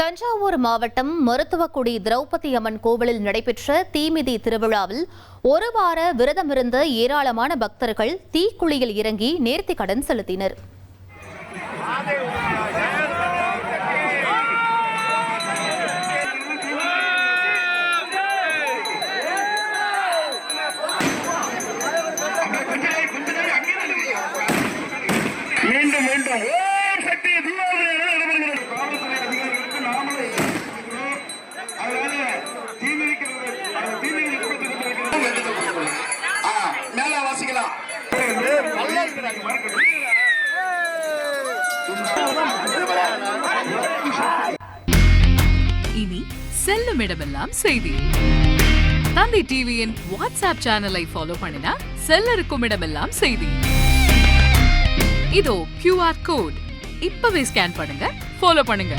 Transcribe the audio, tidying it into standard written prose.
தஞ்சாவூர் மாவட்டம் மருத்துவக்குடி திரௌபதி அம்மன் கோவிலில் நடைபெற்ற தீமிதி திருவிழாவில் ஒரு வார விரதமிருந்த ஏராளமான பக்தர்கள் தீக்குழியில் இறங்கி நேர்த்திக் கடன் செலுத்தினர். இனி செல்லும் இடமெல்லாம் செய்தி. தந்தை டிவியின் வாட்ஸ்அப் சேனலை ஃபாலோ பண்ணினா செல்ல இருக்கும் இடமெல்லாம் செய்தி. இதோ QR கோட் இப்பவே ஸ்கேன் பண்ணுங்க, ஃபாலோ பண்ணுங்க.